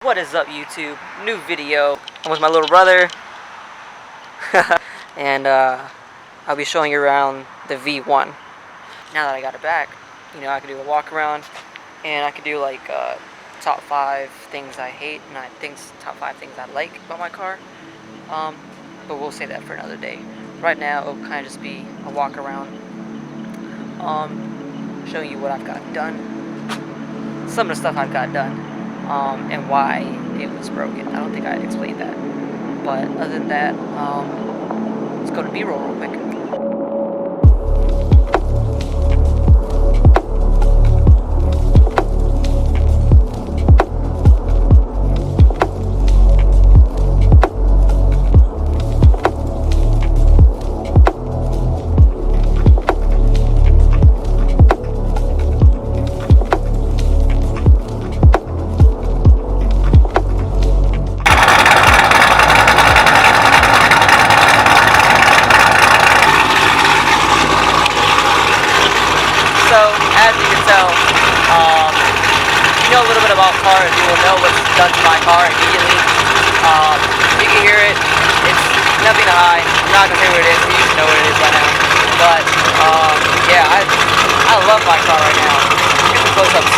What is up, YouTube? New video. I'm with my little brother. And I'll be showing you around the V1. Now that I got it back, I can do a walk around, and I can do like top 5 things I hate and top 5 things I like about my car. But we'll save that for another day. Right now, it'll kind of just be a walk around, showing you what I've got done, some of the stuff I've got done, and why it was broken. I don't think I explained that. But other than that, let's go to B-roll real quick. So, as you can tell, you know a little bit about cars, you will know what's done to my car immediately. You can hear it. It's nothing to hide. I'm not going to say what it is, you should know what it is by now. But, yeah, I love my car right now. Here's some close-ups.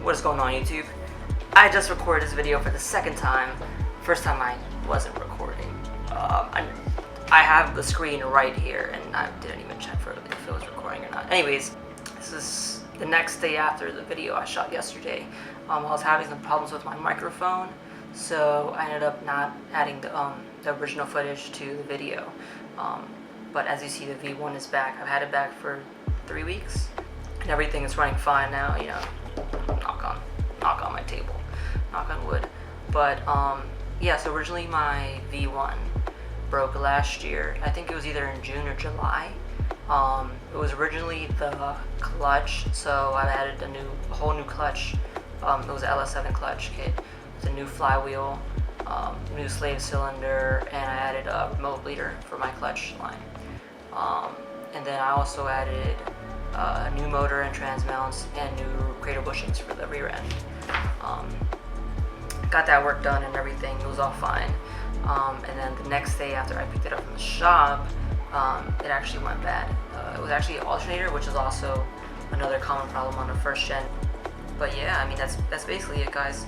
What is going on, YouTube? I just recorded this video for the second time. First time I wasn't recording. I have the screen right here, and I didn't even check for if it was recording or not. Anyways, this is the next day after the video I shot yesterday. I was having some problems with my microphone, so I ended up not adding the original footage to the video. But as you see, the V1 is back. I've had it back for 3 weeks, and everything is running fine now. Knock on my table, knock on wood. But yeah, so originally my V1 broke last year. I think it was either in June or July. It was originally the clutch, so I added a whole new clutch. It was an LS7 clutch kit with a new flywheel, new slave cylinder, and I added a remote bleeder for my clutch line. And then I also added a new motor and trans mounts and new cradle bushings for the rear end. Got that work done and everything, it was all fine. And then the next day after I picked it up from the shop, it actually went bad. It was actually an alternator, which is also another common problem on the first gen. But yeah, I mean, that's basically it, guys.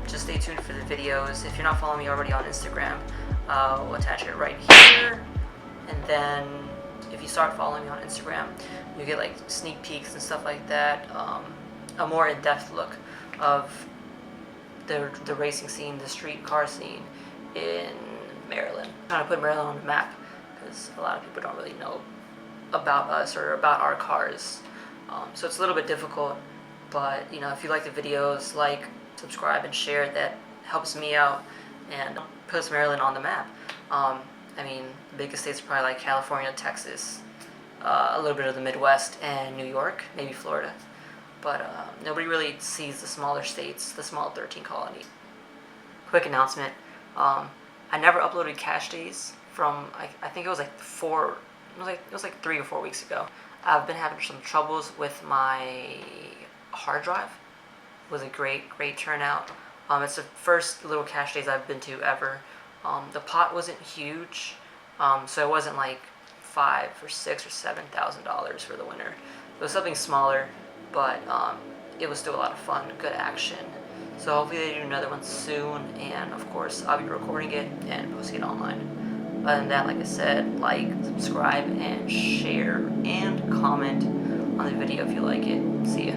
Just stay tuned for the videos. If you're not following me already on Instagram, I'll attach it right here. And then if you start following me on Instagram, you get like sneak peeks and stuff like that, a more in-depth look of the racing scene, the street car scene in Maryland. I'm trying to put Maryland on the map because a lot of people don't really know about us or about our cars. So it's a little bit difficult, but if you like the videos, like, subscribe, and share. That helps me out and puts Maryland on the map. I mean, the biggest states are probably like California, Texas, a little bit of the Midwest, and New York, maybe Florida. But nobody really sees the smaller states, the small 13 colonies. Quick announcement, I never uploaded cache days from, I think it was like 3 or 4 weeks ago. I've been having some troubles with my hard drive. It was a great turnout. It's the first little cache days I've been to ever. The pot wasn't huge, so it wasn't like $5,000 or $6,000 or $7,000 for the winner. It was something smaller, but it was still a lot of fun, good action. So hopefully they do another one soon, and of course I'll be recording it and posting it online. Other than that, like I said, like, subscribe, and share, and comment on the video if you like it. See ya.